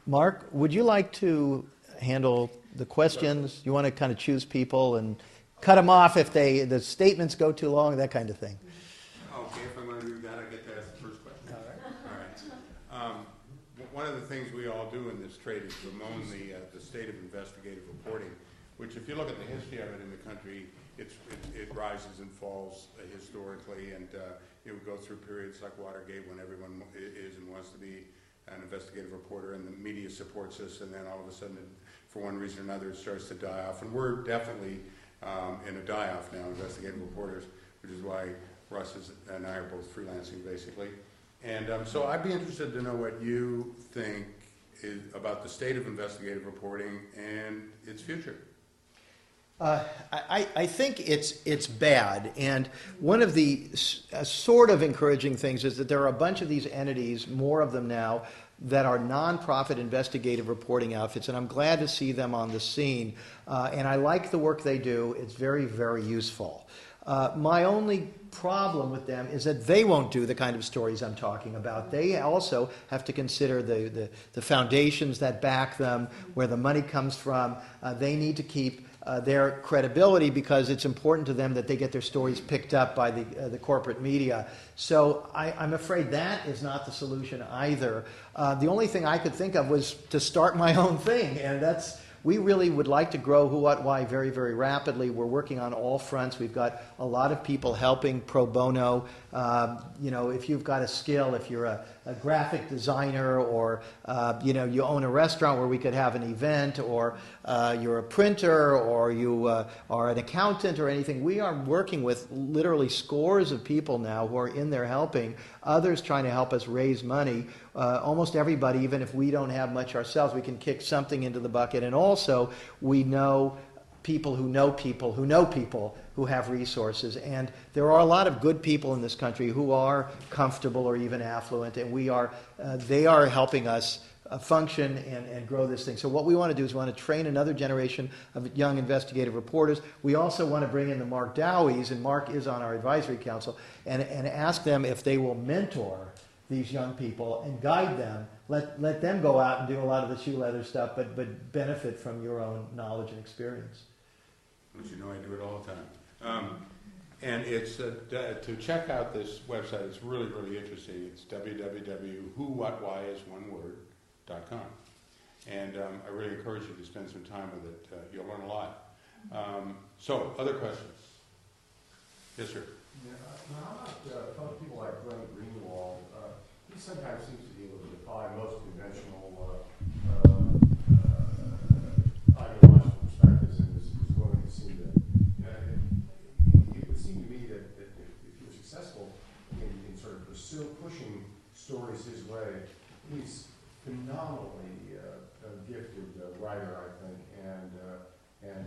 Mark, would you like to handle the questions? You want to kind of choose people and cut them off if the statements go too long, that kind of thing. Okay, if I'm going to do that, I get to ask the first question. All right. One of the things we all do in this trade is bemoan the state of investigative reporting, which, if you look at the history of it in the country, it rises and falls historically, and it would go through periods like Watergate when everyone is and wants to be an investigative reporter, and the media supports us, and then all of a sudden, for one reason or another, it starts to die off. And we're definitely in a die-off now, investigative reporters, which is why Russ and I are both freelancing, basically. And so I'd be interested to know what you think about the state of investigative reporting and its future. I think it's bad, and one of the sort of encouraging things is that there are a bunch of these entities, more of them now, that are nonprofit investigative reporting outfits, and I'm glad to see them on the scene. And I like the work they do. It's very, very useful. My only problem with them is that they won't do the kind of stories I'm talking about. They also have to consider the foundations that back them, where the money comes from. They need to keep their credibility because it's important to them that they get their stories picked up by the corporate media. So I'm afraid that is not the solution either. The only thing I could think of was to start my own thing, and we really would like to grow WhoWhatWhy very, very rapidly. We're working on all fronts. We've got a lot of people helping pro bono. If you've got a skill, if you're a graphic designer, or you own a restaurant where we could have an event, or you're a printer, or you are an accountant or anything, we are working with literally scores of people now who are in there helping, others trying to help us raise money. Almost everybody, even if we don't have much ourselves, we can kick something into the bucket. And also, we know people who know people who know people who have resources. And there are a lot of good people in this country who are comfortable or even affluent, and they are helping us function and grow this thing. So what we want to do is we want to train another generation of young investigative reporters. We also want to bring in the Mark Dowies, and Mark is on our advisory council, and ask them if they will mentor these young people and guide them. Let them go out and do a lot of the shoe leather stuff, but benefit from your own knowledge and experience. As you know, I do it all the time. And it's to check out this website. It's really, really interesting. It's www.whowhatwhy.com. And I really encourage you to spend some time with it. You'll learn a lot. So, other questions? Yes, sir. Yeah, how about people like Glenn Greenwald? He sometimes seems to be able to defy most conventional ideological perspectives, and is willing to seem to. It would seem to me that if you're successful in sort of pushing stories his way, he's phenomenally gifted writer, I think, and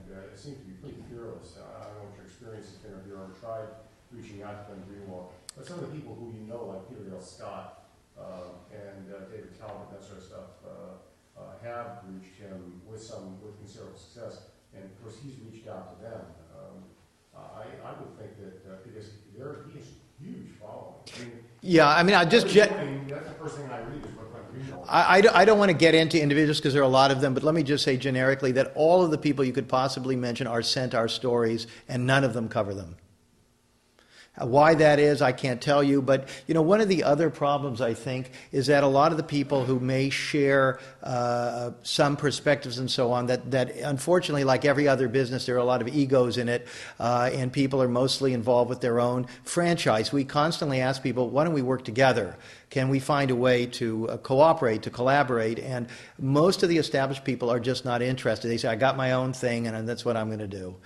it seems to be pretty fearless. I don't know what your experience has been, or if you ever tried reaching out to Glenn Greenwald, but some of the people who you know, like Peter Dale Scott and David Talbot, that sort of stuff, have reached him with considerable success, and of course he's reached out to them. I would think that because he has a huge following. That's the first thing I read is what Glenn Greenwald. I don't want to get into individuals because there are a lot of them, but let me just say generically that all of the people you could possibly mention are sent our stories, and none of them cover them. Why that is, I can't tell you, but one of the other problems, I think, is that a lot of the people who may share some perspectives and so on, that unfortunately, like every other business, there are a lot of egos in it, and people are mostly involved with their own franchise. We constantly ask people, why don't we work together? Can we find a way to cooperate, to collaborate? And most of the established people are just not interested. They say, I got my own thing, and that's what I'm going to do.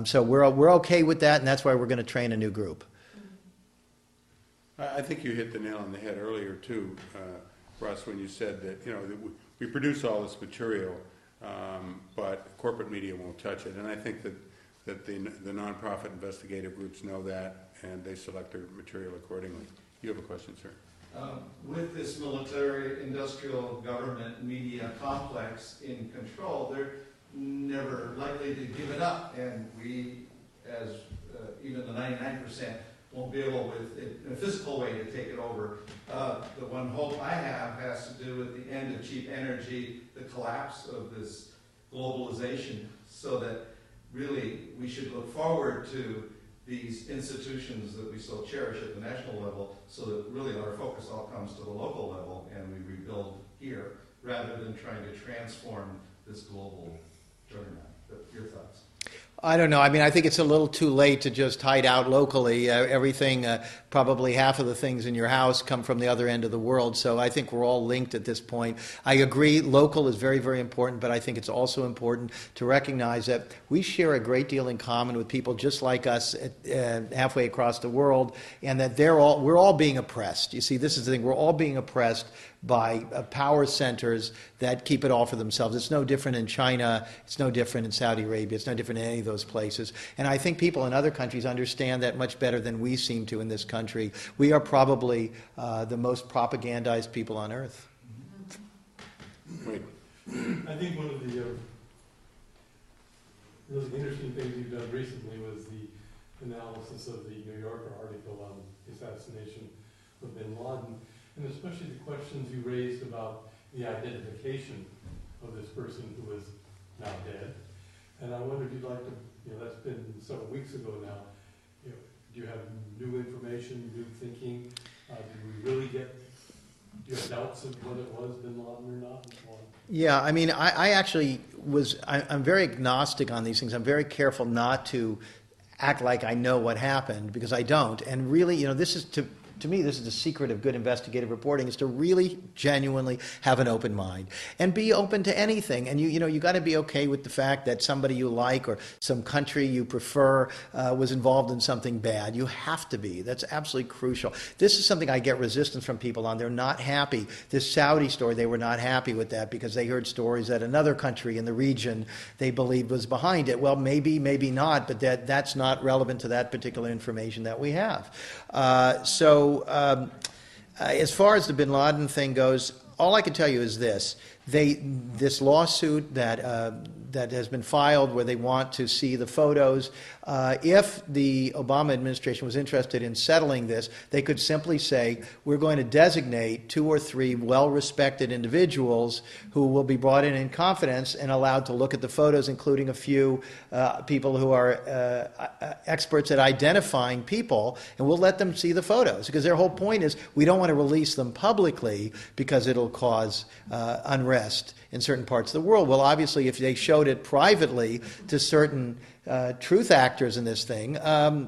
So we're okay with that, and that's why we're going to train a new group. I think you hit the nail on the head earlier, too, Russ, when you said that, we produce all this material, but corporate media won't touch it. And I think that the nonprofit investigative groups know that, and they select their material accordingly. You have a question, sir? With this military, industrial, government, media complex in control, they're never likely to give it up. And we, as even the 99%, won't be able, in a physical way, to take it over. The one hope I have has to do with the end of cheap energy, the collapse of this globalization, so that really we should look forward to these institutions that we so cherish at the national level, so that really our focus all comes to the local level and we rebuild here, rather than trying to transform this global juggernaut. Your thoughts? I don't know. I mean, I think it's a little too late to just hide out locally. Everything, probably half of the things in your house come from the other end of the world. So I think we're all linked at this point. I agree, local is very, very important, but I think it's also important to recognize that we share a great deal in common with people just like us halfway across the world, and that we're all being oppressed. You see, this is the thing. We're all being oppressed by power centers that keep it all for themselves. It's no different in China. It's no different in Saudi Arabia. It's no different in any of those places. And I think people in other countries understand that much better than we seem to in this country. We are probably the most propagandized people on earth. Wait. I think one of the really interesting things you've done recently was the analysis of the New Yorker article on the assassination of bin Laden, and especially the questions you raised about the identification of this person who is now dead. And I wonder if you'd like to, that's been several weeks ago now, do you have new information, new thinking? Did we really do you have doubts of whether it was bin Laden or not? Yeah, I mean, I actually I'm very agnostic on these things. I'm very careful not to act like I know what happened, because I don't. And really, this is to me, this is the secret of good investigative reporting, is to really genuinely have an open mind and be open to anything. And you got to be okay with the fact that somebody you like or some country you prefer was involved in something bad. You have to be. That's absolutely crucial. This is something I get resistance from people on. They're not happy. This Saudi story, they were not happy with that because they heard stories that another country in the region they believed was behind it. Well, maybe, maybe not, but that's not relevant to that particular information that we have. As far as the bin Laden thing goes, all I can tell you is this. This lawsuit that has been filed where they want to see the photos, if the Obama administration was interested in settling this, they could simply say, we're going to designate 2 or 3 well-respected individuals who will be brought in confidence and allowed to look at the photos, including a few people who are experts at identifying people, and we'll let them see the photos. Because their whole point is, we don't want to release them publicly because it'll cause unrest in certain parts of the world. Well, obviously, if they showed it privately to certain truth actors in this thing,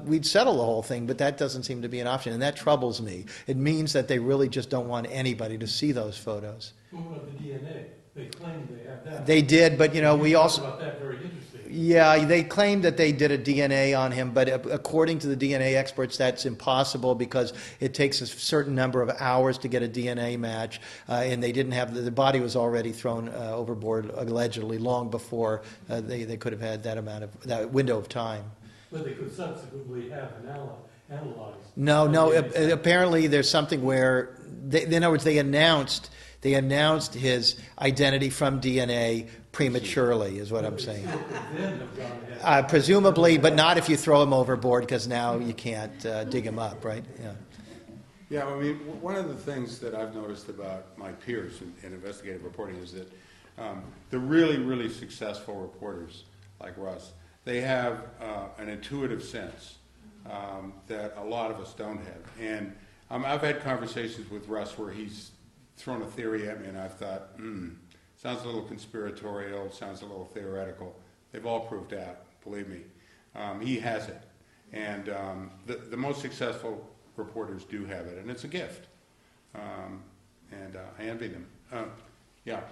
we'd settle the whole thing, but that doesn't seem to be an option, and that troubles me. It means that they really just don't want anybody to see those photos. What about the DNA? They claim they have that. They did, but we also... about that, very interesting. Yeah, they claimed that they did a DNA on him, but according to the DNA experts, that's impossible because it takes a certain number of hours to get a DNA match, and they didn't have the body was already thrown overboard allegedly long before they could have had that window of time. But they could subsequently have analyzed. No. Apparently, there's something where, in other words, they announced his identity from DNA prematurely, is what I'm saying. Presumably, but not if you throw him overboard, because now you can't dig him up, right? Yeah. Yeah, I mean, one of the things that I've noticed about my peers in investigative reporting is that the really, really successful reporters like Russ, they have an intuitive sense that a lot of us don't have. And I've had conversations with Russ where he's thrown a theory at me, and I've thought, sounds a little conspiratorial, sounds a little theoretical. They've all proved out, believe me. He has it. And the most successful reporters do have it, and it's a gift. And I envy them. Yes.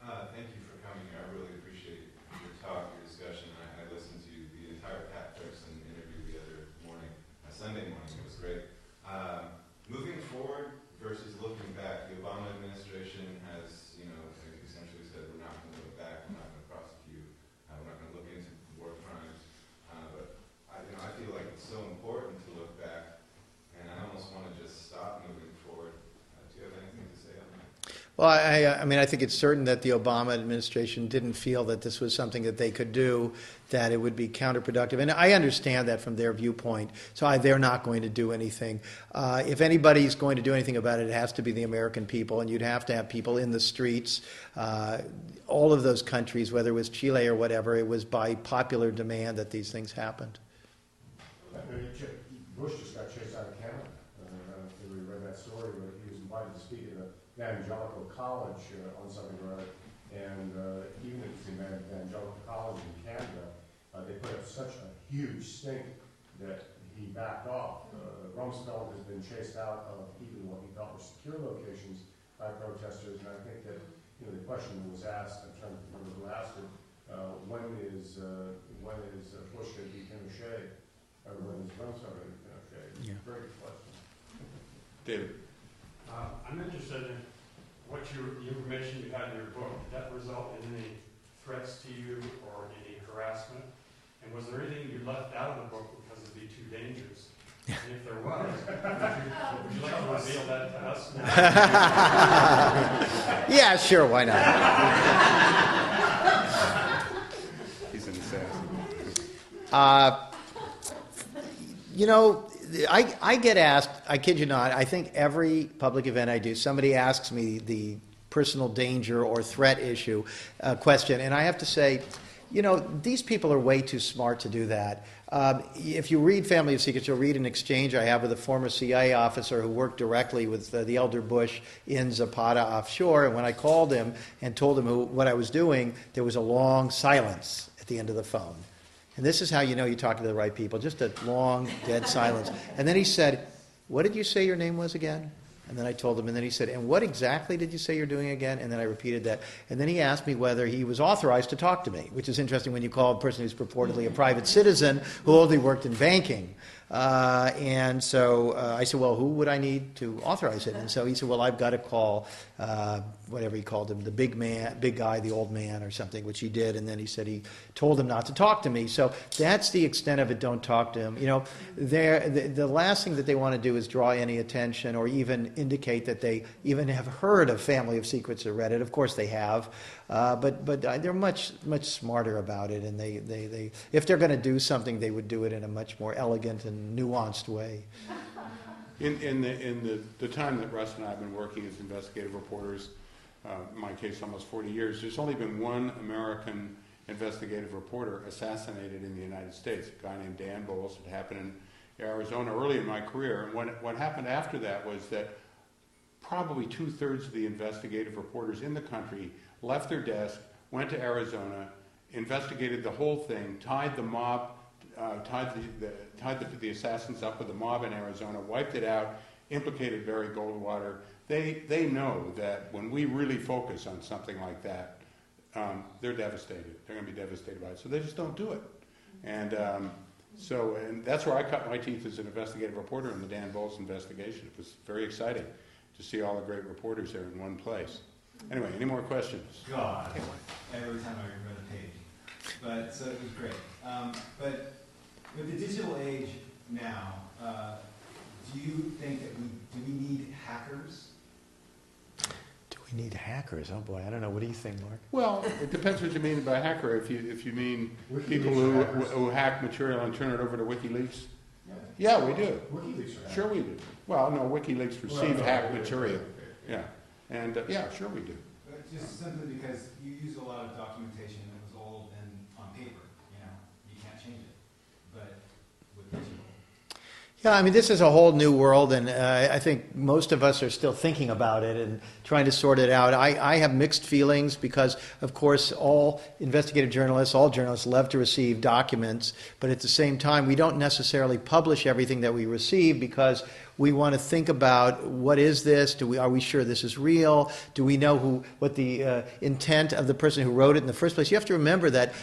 Thank you for coming here. I really appreciate your talk, your discussion. I listened to the entire Pat Turkson interview the other morning, Sunday morning. It was great. Moving forward versus looking back, the Obama administration has, essentially said we're not going to look back, we're not going to prosecute, we're not going to look into war crimes. But I feel like it's so important to look back, and I almost want to just stop moving forward. Do you have anything to say on that? Well, I mean, I think it's certain that the Obama administration didn't feel that this was something that they could do, that it would be counterproductive. And I understand that from their viewpoint, so they're not going to do anything. If anybody's going to do anything about it, it has to be the American people, and you'd have to have people in the streets. All of those countries, whether it was Chile or whatever, it was by popular demand that these things happened. Bush just got chased out of Canada. I don't know if you read that story, but he was invited to speak at an evangelical college on something or other. And even at the evangelical college in Canada, they put up such a huge stink that he backed off. Rumsfeld has been chased out of even what he thought were secure locations by protesters. And I think that the question was asked, I'm trying to remember who asked it, when is Bush going to be Pinochet? Or when is Rumsfeld going to be Pinochet? Yeah. Very good question. David. I'm interested in what the information you had in your book. Did that result in any threats to you or any harassment? And was there anything you left out of the book because it'd be too dangerous? And if there was, would you like to reveal that to us now? Yeah, sure, why not? He's an assassin. I get asked, I kid you not, I think every public event I do, somebody asks me the personal danger or threat issue question, and I have to say, these people are way too smart to do that. If you read Family of Secrets, you'll read an exchange I have with a former CIA officer who worked directly with the elder Bush in Zapata offshore, and when I called him and told him what I was doing, there was a long silence at the end of the phone. And this is how you know you're talking to the right people, just a long, dead silence. And then he said, "What did you say your name was again?" And then I told him, and then he said, "And what exactly did you say you're doing again?" And then I repeated that. And then he asked me whether he was authorized to talk to me, which is interesting when you call a person who's purportedly a private citizen who only worked in banking. And so I said, "Well, who would I need to authorize it?" And so he said, "Well, I've got to call whatever he called him, the big guy, the old man or something," which he did. And then he said he told him not to talk to me. So that's the extent of it. Don't talk to him. The last thing that they want to do is draw any attention or even indicate that they even have heard of Family of Secrets or read it. Of course they have. But they're much smarter about it, and they if they're going to do something, they would do it in a much more elegant and nuanced way. In the time that Russ and I have been working as investigative reporters, in my case almost 40 years, there's only been one American investigative reporter assassinated in the United States, a guy named Dan Bowles. It happened in Arizona early in my career, and what happened after that was that probably 2/3 of the investigative reporters in the country left their desk, went to Arizona, investigated the whole thing, tied the mob, tied the assassins up with the mob in Arizona, wiped it out, implicated Barry Goldwater. They know that when we really focus on something like that, they're devastated. They're going to be devastated by it. So they just don't do it. And that's where I cut my teeth as an investigative reporter in the Dan Bowles investigation. It was very exciting to see all the great reporters there in one place. Anyway, any more questions? God, every time I read a page. But so it was great. But with the digital age now, do you think that do we need hackers? Do we need hackers? Oh boy, I don't know. What do you think, Mark? Well, it depends what you mean by hacker. If you mean people who hack material and turn it over to WikiLeaks, yeah, we do. WikiLeaks are Sure we do. Well, no, WikiLeaks receive hacked material. Yeah. And yeah, sure we do. Just simply because you use a lot of documentation that was old and on paper, you can't change it. But with digital. Yeah, I mean, this is a whole new world, and I think most of us are still thinking about it and trying to sort it out. I have mixed feelings because, of course, all investigative journalists, all journalists love to receive documents, but at the same time, we don't necessarily publish everything that we receive because we want to think about what is this? Are we sure this is real? Do we know what the intent of the person who wrote it in the first place? You have to remember that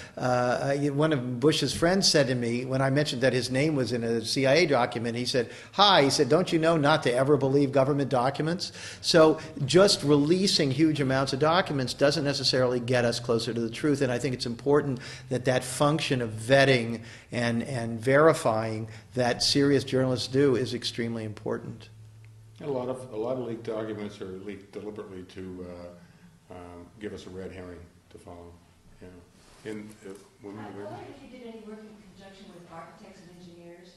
one of Bush's friends said to me when I mentioned that his name was in a CIA document, he said, "Hi," he said, "don't you know not to ever believe government documents?" So just releasing huge amounts of documents doesn't necessarily get us closer to the truth, and I think it's important that function of vetting and verifying that serious journalists do is extremely important. A lot of leaked documents are leaked deliberately to give us a red herring to follow. Yeah. I wonder if you did any work in conjunction with architects and engineers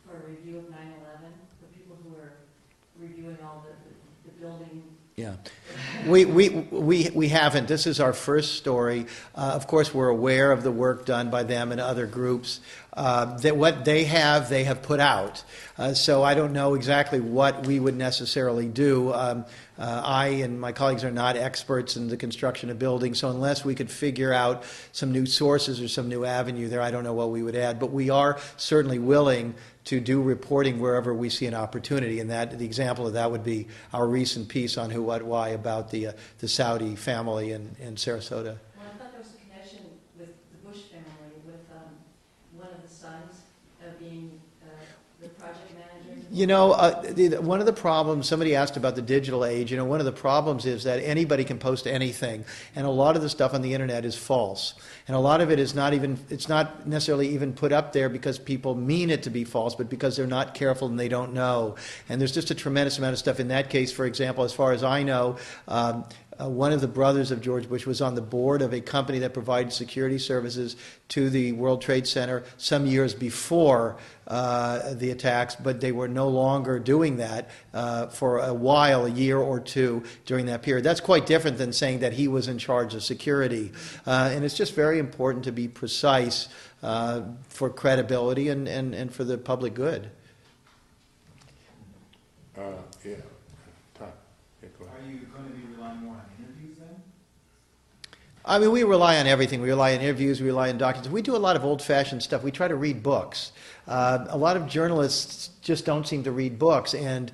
for a review of 9/11, the people who were reviewing all the building. Yeah, we haven't. This is our first story. Of course, we're aware of the work done by them and other groups. That what they have put out. So I don't know exactly what we would necessarily do. I and my colleagues are not experts in the construction of buildings, so unless we could figure out some new sources or some new avenue there, I don't know what we would add. But we are certainly willing to do reporting wherever we see an opportunity, and that the example of that would be our recent piece on WhoWhatWhy about the Saudi family in Sarasota. Well, I thought there was a connection with the Bush family, with one of the sons being the project manager. You know, one of the problems, somebody asked about the digital age, one of the problems is that anybody can post anything, and a lot of the stuff on the internet is false. And a lot of it is it's not necessarily even put up there because people mean it to be false, but because they're not careful and they don't know. And there's just a tremendous amount of stuff. In that case, for example, as far as I know, one of the brothers of George Bush was on the board of a company that provided security services to the World Trade Center some years before the attacks, but they were no longer doing that for a while, a year or two during that period. That's quite different than saying that he was in charge of security. And it's just very important to be precise for credibility and for the public good. Yeah. Tom. Yeah, go ahead. Are you going to be relying more on interviews then? I mean, we rely on everything. We rely on interviews, we rely on documents. We do a lot of old-fashioned stuff. We try to read books. A lot of journalists just don't seem to read books. And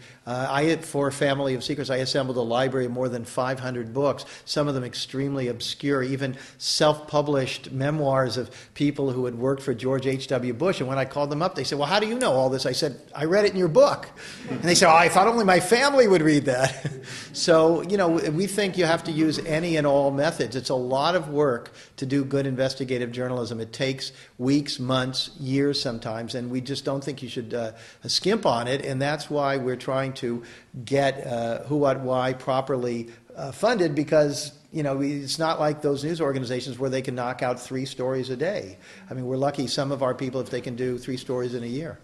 for Family of Secrets, I assembled a library of more than 500 books, some of them extremely obscure, even self-published memoirs of people who had worked for George H.W. Bush. And when I called them up, they said, well, how do you know all this? I said, I read it in your book. And they said, oh, I thought only my family would read that. So, we think you have to use any and all methods. It's a lot of work to do good investigative journalism. It takes weeks, months, years sometimes, and we just don't think you should skimp on it, and that's why we're trying to get WhoWhatWhy properly funded, because it's not like those news organizations where they can knock out 3 stories a day. I mean, we're lucky, some of our people, if they can do 3 stories in a year.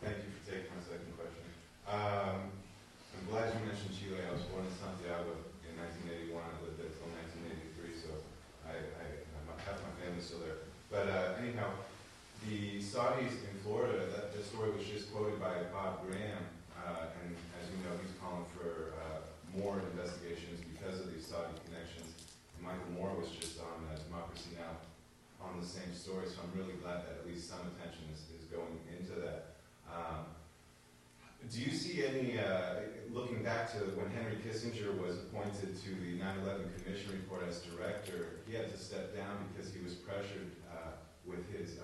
Thank you for taking my second question. I'm glad you mentioned Chile. I was born in Santiago in 1981. I lived there until 1983, so half my family's still there. But anyhow, the Saudis in Florida, that story was just quoted by Bob Graham, and as you know, he's calling for more investigations because of these Saudi connections. And Michael Moore was just on Democracy Now! On the same story, so I'm really glad that at least some attention is going into that. Do you see any, looking back to when Henry Kissinger was appointed to the 9/11 Commission report as director, he had to step down because he was pressured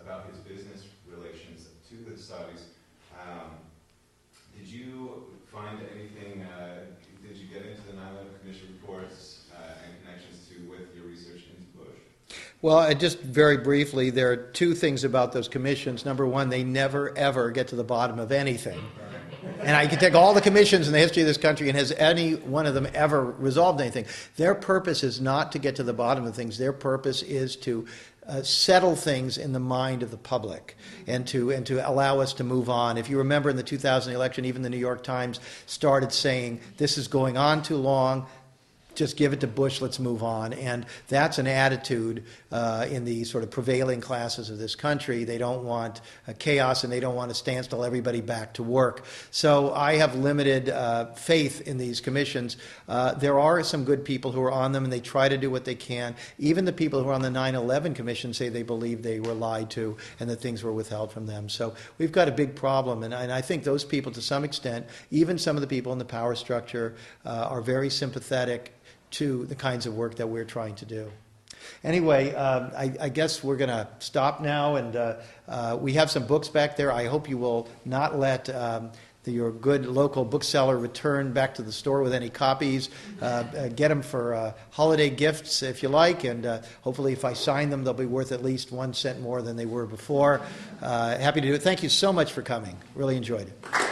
about his business relations to the Saudis. Did you find anything, did you get into the 9/11 Commission reports and connections with your research into Bush? Well, just very briefly, there are 2 things about those commissions. Number one, they never, ever get to the bottom of anything. And I can take all the commissions in the history of this country, and has any one of them ever resolved anything? Their purpose is not to get to the bottom of things. Their purpose is to settle things in the mind of the public and to allow us to move on. If you remember in the 2000 election, even the New York Times started saying, this is going on too long, just give it to Bush, let's move on. And that's an attitude in the sort of prevailing classes of this country. They don't want chaos, and they don't want to standstill everybody back to work. So I have limited faith in these commissions. There are some good people who are on them, and they try to do what they can. Even the people who are on the 9/11 Commission say they believe they were lied to and that things were withheld from them. So we've got a big problem, and I think those people, to some extent, even some of the people in the power structure, are very sympathetic to the kinds of work that we're trying to do. Anyway, I guess we're going to stop now, and we have some books back there. I hope you will not let your good local bookseller return back to the store with any copies. Get them for holiday gifts if you like, and hopefully if I sign them, they'll be worth at least 1 cent more than they were before. Happy to do it. Thank you so much for coming. Really enjoyed it.